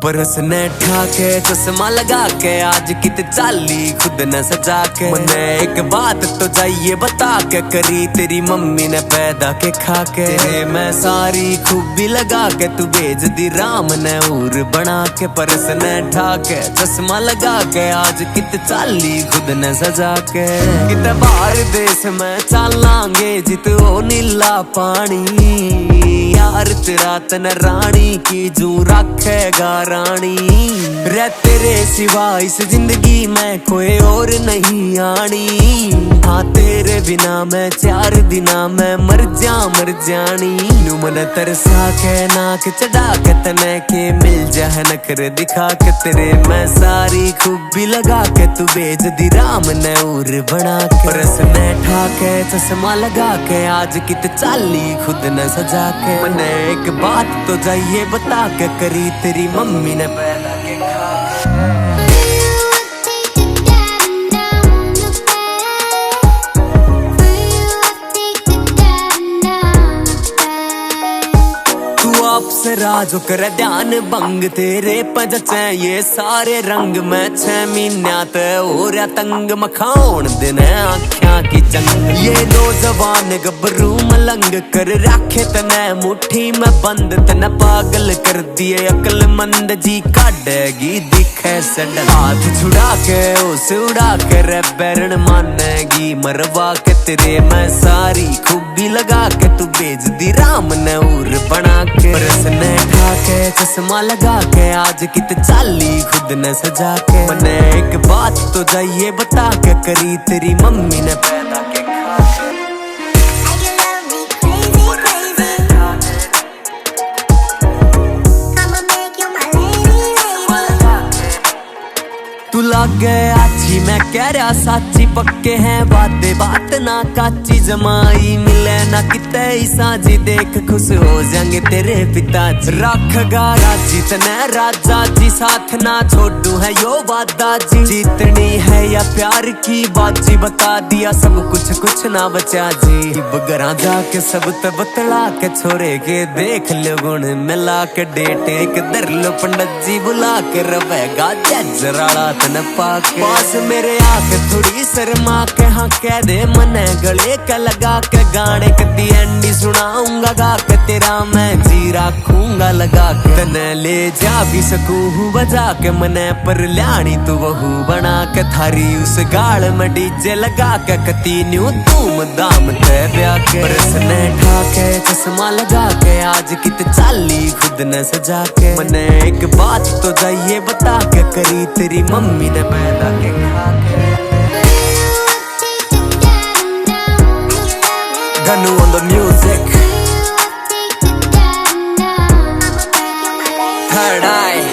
परस ने ठाके चश्मा लगा के आज कित चाली खुद न सजा के मने एक बात तो जाइए बता के करी तेरी मम्मी ने पैदा के खा के तेरे मैं सारी खूबी लगा के तू भेज दी राम ने उर बना के। परस ने ठाके चश्मा लगा के आज कित चाली खुद न सजा के कित बाहर देश में चलांगे जित ओ नीला पानी यार तेरा तन रानी की जू रखेगा रानी रे तेरे सिवा इस जिंदगी में कोई और नहीं आनी। हाँ तेरे बिना मैं 4 दिना मैं मर जानी नू मन तरसा के नाक चढ़ा के तने के मिल जा नखर दिखा के तेरे मैं सारी खूबी लगा के तू भेज दी राम ने उर बना के। परस ने ठाके चश्मा लगा के आज कित चाली खुद न सजा के मने एक बात तो जाइए बता के करी तेरी मम्मी ने पैदा के खा अप्सरा जो कर ध्यान भंग तेरे पजच ये सारे रंग में 6 महीन्या ते और तंग मखाउन दिन आख्या की जंग ये नौजवान गबरू मलंग कर रखे तने मुट्ठी में बंद तने पागल कर दिए अकल मंद जी काटेगी दिखे सडल हाथ छुड़ा के उस उड़ा कर बैरन मानेगी मरवा के तेरे मैं सारी खूबी लगा के तू भेज दी राम ने उर बना के। परस ने ठाके चश्मा लगा के आज कित चाली खुद न सजा के मने एक बात तो जाइए बता के करी तेरी मम्मी ने पैदा के खा तू लागे आछी मैं कह रहा साची पक्के हैं बातें बात ना काची जमाई मिले ना किते साजी देख खुश हो जाएंगे तेरे पिताजी रखगा राजी तने राजा जी साथ ना छोड़ू है यो वादा जी जीतनी है या प्यार की बाजी बता दिया सब कुछ ना बचा जी बगरा जाके सब बतला के छोरे के देख लो गुण मिला के डेट एक दर लो पंडित जी बुला के रवेगा जराड़ा तन पाके पास मेरे आके थोड़ी शर्मा के हाँ कह दे मने गले का लगा के गाने कदी एंडी सुनाऊंगा गा के तेरा मैं जी रखूंगा लगा के तने ले जा भी सकूं बजा के मने पर ल्याणी तू वहू बना के थारी उस गाल में डीजे लगा के कती न्यू धूम दाम ते ब्याह के। परस ने ठाके चश्मा लगा के आज कित चाली खुद न सजा के मने एक बात तो जाइए बता के करी तेरी मम्मी ने पैदा के खा के। Ganu on the music, Third Eye